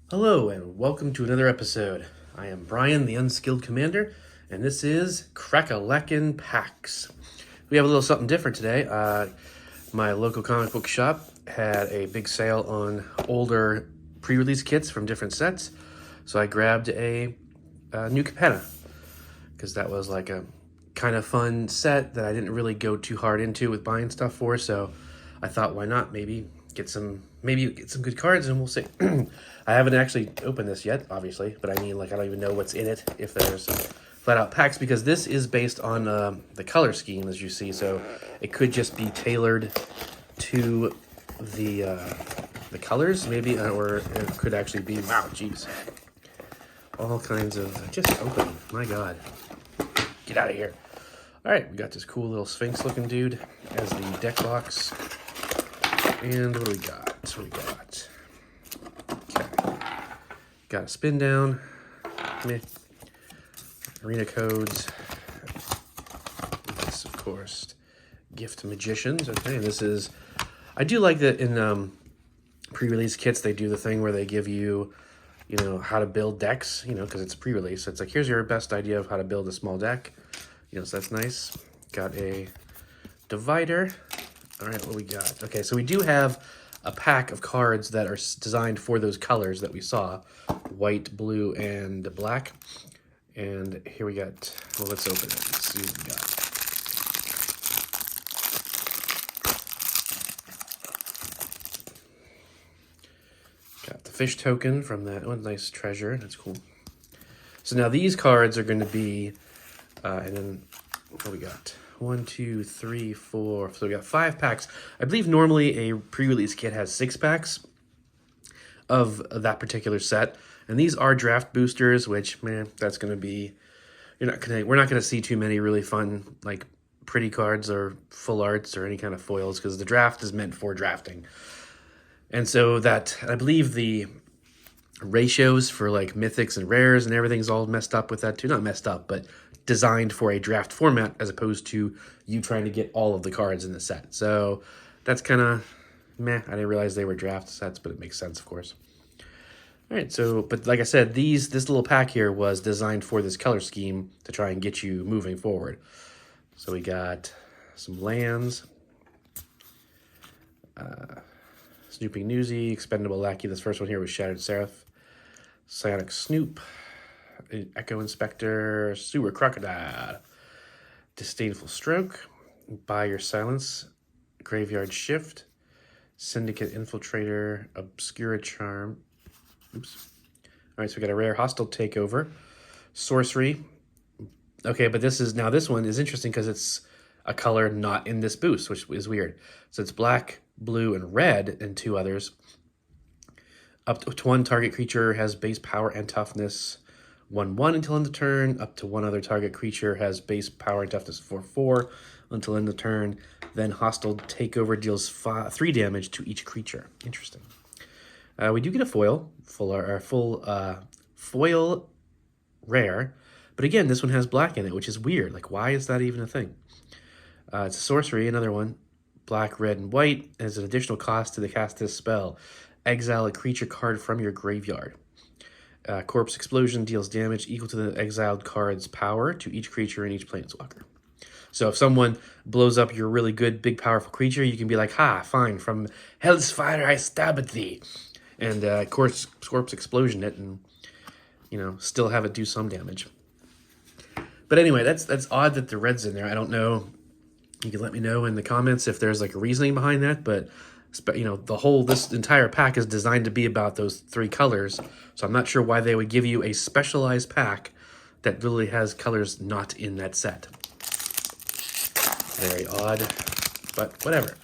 Hello and welcome to another episode. I am Brian, the Unskilled Commander, and this is Crack-a-Leckin' Packs. We have a little something different today. My local comic book shop had a big sale on older pre-release kits from different sets, so I grabbed a new Cappena because that was like a kind of fun set that I didn't really go too hard into with buying stuff for. So I thought, why not? Maybe get some good cards, and we'll see. I haven't actually opened this yet, obviously, but I mean, like, I don't even know what's in it if there's flat out packs, because this is based on the color scheme, as you see. So it could just be tailored to the colors, maybe, or it could actually be, wow, geez, all kinds of, just open, my God. Get out of here. All right, we got this cool little Sphinx looking dude as the deck box. And what do we got? Okay. Got a spin down. Meh. Arena codes. This, of course, gift magicians. Okay, and this is, I do like that in pre-release kits, they do the thing where they give you, how to build decks, because it's pre-release. It's like, here's your best idea of how to build a small deck. So that's nice. Got a divider. All right, what we got? Okay, so we do have a pack of cards that are designed for those colors that we saw, white, blue, and black. And here we got, well, let's open it. Let's see what we got. Got the fish token from that one, nice treasure, that's cool. So now these cards are going to be, and then what do we got? 1, 2, 3, 4. So we got 5 packs. I believe normally a pre-release kit has 6 packs of that particular set, and these are draft boosters, which, man, that's going to be, we're not going to see too many really fun, like, pretty cards or full arts or any kind of foils, because the draft is meant for drafting. And so that, I believe the ratios for like mythics and rares and everything's all messed up with that too. Not messed up, but designed for a draft format as opposed to you trying to get all of the cards in the set. So that's kind of meh. I didn't realize they were draft sets, but it makes sense, of course. All right, so, but like I said, this little pack here was designed for this color scheme to try and get you moving forward. So we got some lands, Snooping Newsy, Expendable Lackey. This first one here was Shattered Seraph, Psionic Snoop, Echo Inspector, Sewer Crocodile, Disdainful Stroke, Buy Your Silence, Graveyard Shift, Syndicate Infiltrator, Obscura Charm. Oops. All right, so we got a rare Hostile Takeover, Sorcery. Okay, but this one is interesting because it's a color not in this boost, which is weird. So it's black, blue, and red, and 2 others. Up to 1 target creature has base power and toughness 1/1 until end of turn. Up to 1 other target creature has base power and toughness 4/4 until end of turn. Then Hostile Takeover deals 3 damage to each creature. Interesting. We do get a foil, foil rare, but again, this one has black in it, which is weird. Like, why is that even a thing? It's a sorcery, another one. Black, red, and white as an additional cost to cast this spell. Exile a creature card from your graveyard. Corpse Explosion deals damage equal to the exiled card's power to each creature and each planeswalker. So if someone blows up your really good, big, powerful creature, you can be like, ha, fine, from Hell's Fire I stab at thee. And Corpse Explosion it and, still have it do some damage. But anyway, that's odd that the red's in there. I don't know. You can let me know in the comments if there's like a reasoning behind that, but this entire pack is designed to be about those 3 colors, so I'm not sure why they would give you a specialized pack that really has colors not in that set. Very odd, but whatever.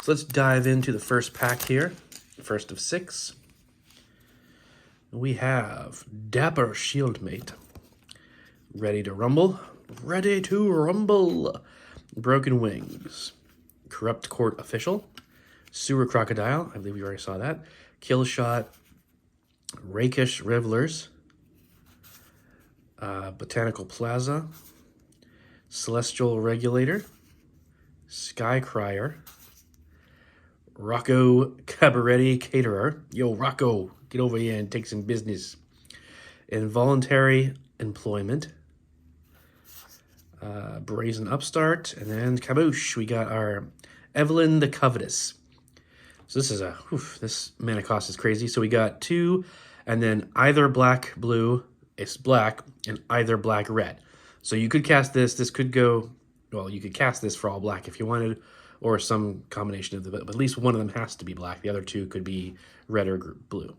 So let's dive into the first pack here, first of 6. We have Dapper Shieldmate, Ready to Rumble, Broken Wings, Corrupt Court Official, Sewer Crocodile, I believe we already saw that, Kill Shot, Rakish Revelers, Botanical Plaza, Celestial Regulator, Sky Crier, Rocco Cabaretti Caterer. Yo, Rocco, get over here and take some business. Involuntary Employment. Brazen Upstart. And then Kaboosh, we got our Evelyn the Covetous. So this is this mana cost is crazy. So we got 2, and then either black, blue, it's black, and either black, red. So you could cast this. This could go, well, you could cast this for all black if you wanted, or some combination of but at least one of them has to be black. The other 2 could be red or blue.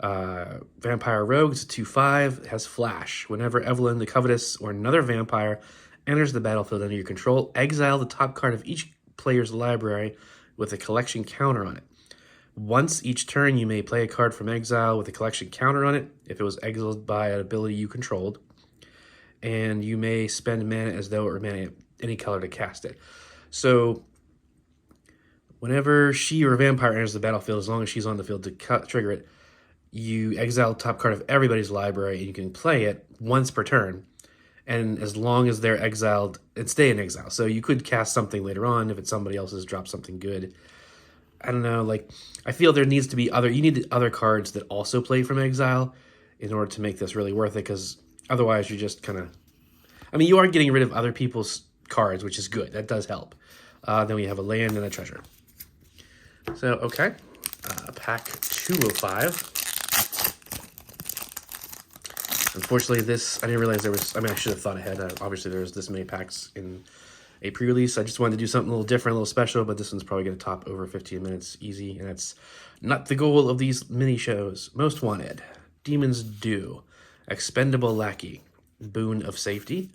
Vampire Rogue, it's a 2/5, it has Flash. Whenever Evelyn the Covetous or another vampire enters the battlefield under your control, exile the top card of each player's library with a collection counter on it. Once each turn, you may play a card from exile with a collection counter on it if it was exiled by an ability you controlled, and you may spend mana as though it were mana any color to cast it. So whenever she or a vampire enters the battlefield, as long as she's on the field to trigger it, you exile the top card of everybody's library, and you can play it once per turn, and as long as they're exiled, and stay in exile. So you could cast something later on if it's somebody else's drop something good. I don't know, like, I feel there needs to be you need other cards that also play from exile in order to make this really worth it, because otherwise you're just kind of, I mean, you are getting rid of other people's cards, which is good. That does help. Then we have a land and a treasure. So, okay. Pack 205. Unfortunately, I didn't realize I should have thought ahead. Obviously, there's this many packs in a pre-release. I just wanted to do something a little different, a little special, but this one's probably going to top over 15 minutes easy, and that's not the goal of these mini shows. Most Wanted, Demon's Due, Expendable Lackey, Boon of Safety,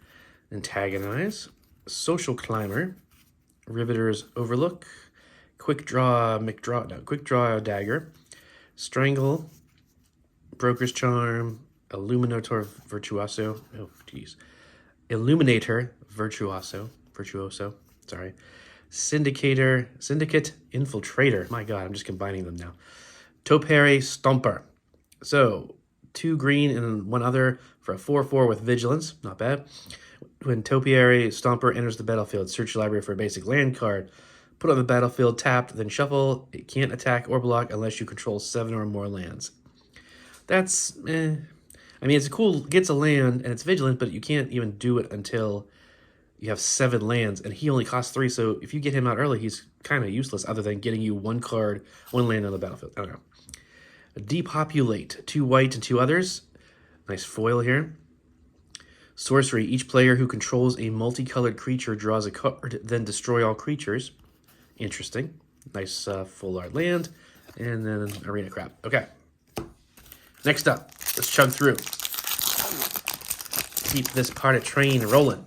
Antagonize, Social Climber, Riveter's Overlook, Quick Draw Dagger, Strangle, Broker's Charm, Illuminator Virtuoso, sorry. Syndicate Infiltrator. My God, I'm just combining them now. Topiary Stomper. So, 2 green and 1 other for a 4/4 with Vigilance. Not bad. When Topiary Stomper enters the battlefield, search your library for a basic land card. Put it on the battlefield tapped, then shuffle. It can't attack or block unless you control 7 or more lands. That's, I mean, it's cool, gets a land, and it's vigilant, but you can't even do it until you have 7 lands, and he only costs 3, so if you get him out early, he's kind of useless, other than getting you 1 land on the battlefield. I don't know. Depopulate, 2 white and 2 others. Nice foil here. Sorcery, each player who controls a multicolored creature draws a card, then destroy all creatures. Interesting. Nice full art land, and then arena crap. Okay. Next up, let's chug through. Keep this part of train rolling.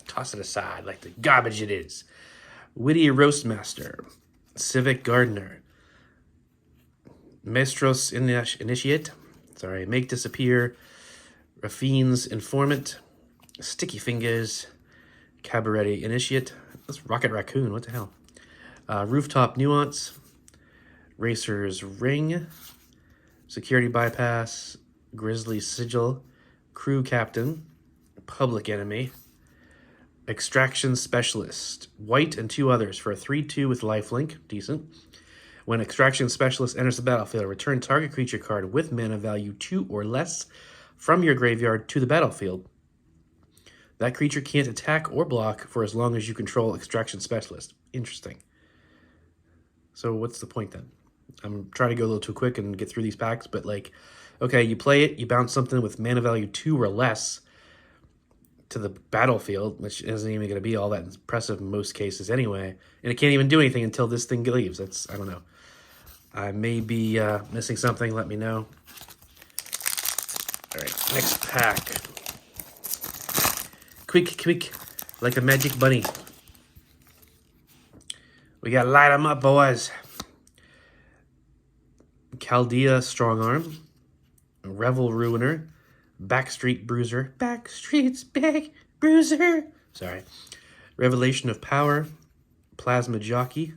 Toss it aside like the garbage it is. Witty Roastmaster, Civic Gardener, Maestros Initiate, Make Disappear, Raffine's Informant, Sticky Fingers, Cabaretti Initiate. That's Rocket Raccoon, what the hell? Rooftop Nuance, Racer's Ring, Security Bypass, Grizzly Sigil, Crew Captain, Public Enemy, Extraction Specialist, white and 2 others for a 3/2 with lifelink, decent. When Extraction Specialist enters the battlefield, return target creature card with mana value 2 or less from your graveyard to the battlefield. That creature can't attack or block for as long as you control Extraction Specialist. Interesting. So what's the point then? I'm trying to go a little too quick and get through these packs, but like, okay, you play it, you bounce something with mana value 2 or less to the battlefield, which isn't even going to be all that impressive in most cases anyway, and it can't even do anything until this thing leaves. I don't know. I may be missing something, let me know. All right, next pack. Quick, like a magic bunny. We got light 'em up, boys. Chaldea Strongarm, Revel Ruiner, Backstreet Bruiser, Backstreet's Big Bruiser, Revelation of Power, Plasma Jockey,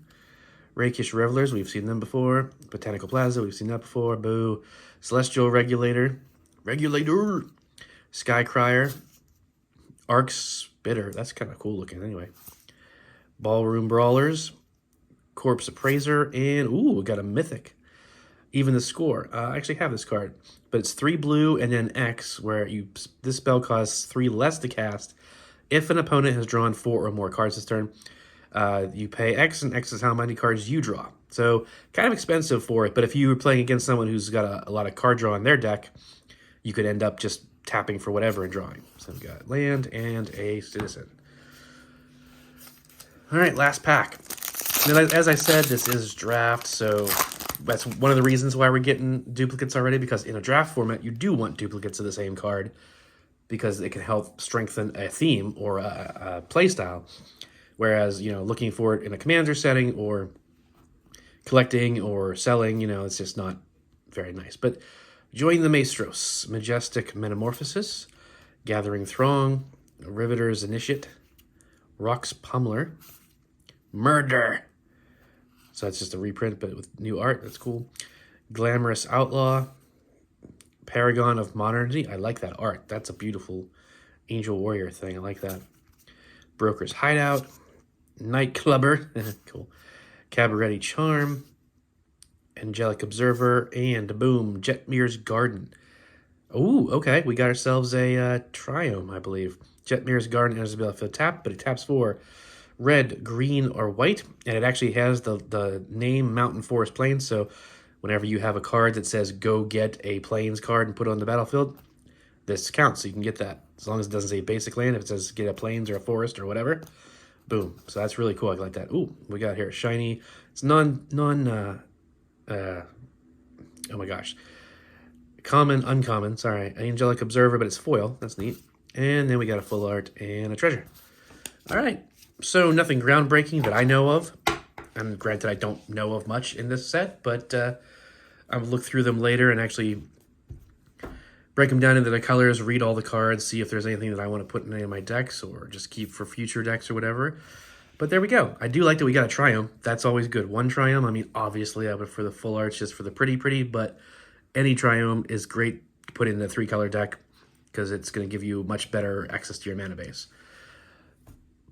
Rakish Revelers, we've seen them before, Botanical Plaza, we've seen that before, boo, Celestial Regulator, Skycrier, Arc Spitter, that's kind of cool looking anyway, Ballroom Brawlers, Corpse Appraiser, and ooh, we got a Mythic. Even the Score. I actually have this card, but it's 3 blue and then X, where this spell costs 3 less to cast if an opponent has drawn 4 or more cards this turn. You pay X, and X is how many cards you draw. So kind of expensive for it, but if you were playing against someone who's got a lot of card draw in their deck, you could end up just tapping for whatever and drawing. So we've got land and a citizen. All right, last pack. Now, as I said, this is draft, so that's one of the reasons why we're getting duplicates already, because in a draft format, you do want duplicates of the same card because it can help strengthen a theme or a play style. Whereas, looking for it in a commander setting or collecting or selling, it's just not very nice. But join the Maestros, Majestic Metamorphosis, Gathering Throng, Riveter's Initiate, Rock's Pummeler, Murder. So it's just a reprint, but with new art. That's cool. Glamorous Outlaw, Paragon of Modernity. I like that art. That's a beautiful Angel Warrior thing. I like that. Broker's Hideout, Nightclubber, cool. Cabaret Charm, Angelic Observer, and boom, Jetmir's Garden. Ooh, okay, we got ourselves a Triome, I believe. Jetmir's Garden has the ability to tap, but it taps for red, green, or white, and it actually has the name Mountain Forest Plains, so whenever you have a card that says go get a Plains card and put it on the battlefield, this counts, so you can get that. As long as it doesn't say basic land, if it says get a Plains or a forest or whatever, boom. So that's really cool, I like that. Ooh, we got here, shiny, it's oh my gosh, common, uncommon, sorry, Angelic Observer, but it's foil, that's neat. And then we got a full art and a treasure. All right. So nothing groundbreaking that I know of. And granted, I don't know of much in this set, but I'll look through them later and actually break them down into the colors, read all the cards, see if there's anything that I want to put in any of my decks or just keep for future decks or whatever. But there we go. I do like that we got a Triome. That's always good. One Triome, I mean, obviously I would for the full arts just for the pretty, but any Triome is great to put in a 3-color deck because it's going to give you much better access to your mana base.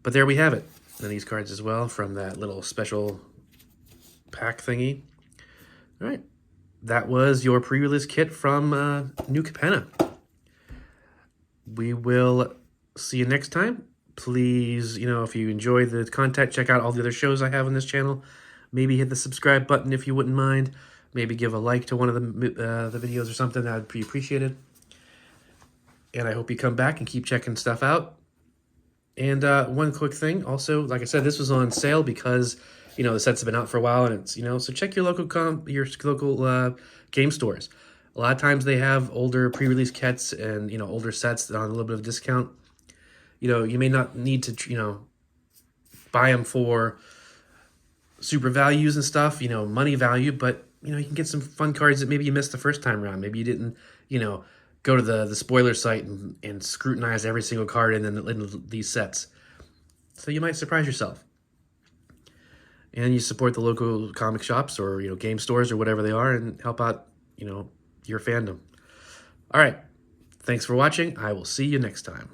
But there we have it. And these cards as well from that little special pack thingy. All right. That was your pre-release kit from New Cappena. We will see you next time. Please, if you enjoy the content, check out all the other shows I have on this channel. Maybe hit the subscribe button if you wouldn't mind. Maybe give a like to one of the videos or something. That would be appreciated. And I hope you come back and keep checking stuff out. And one quick thing, also, like I said, this was on sale because, the sets have been out for a while, and it's, so check your local game stores. A lot of times they have older pre-release kits and, older sets that are on a little bit of discount. You may not need to, buy them for super values and stuff, money value, but, you can get some fun cards that maybe you missed the first time around. Maybe you didn't, go to the spoiler site and scrutinize every single card in these sets. So you might surprise yourself. And you support the local comic shops or, game stores or whatever they are and help out, your fandom. All right. Thanks for watching. I will see you next time.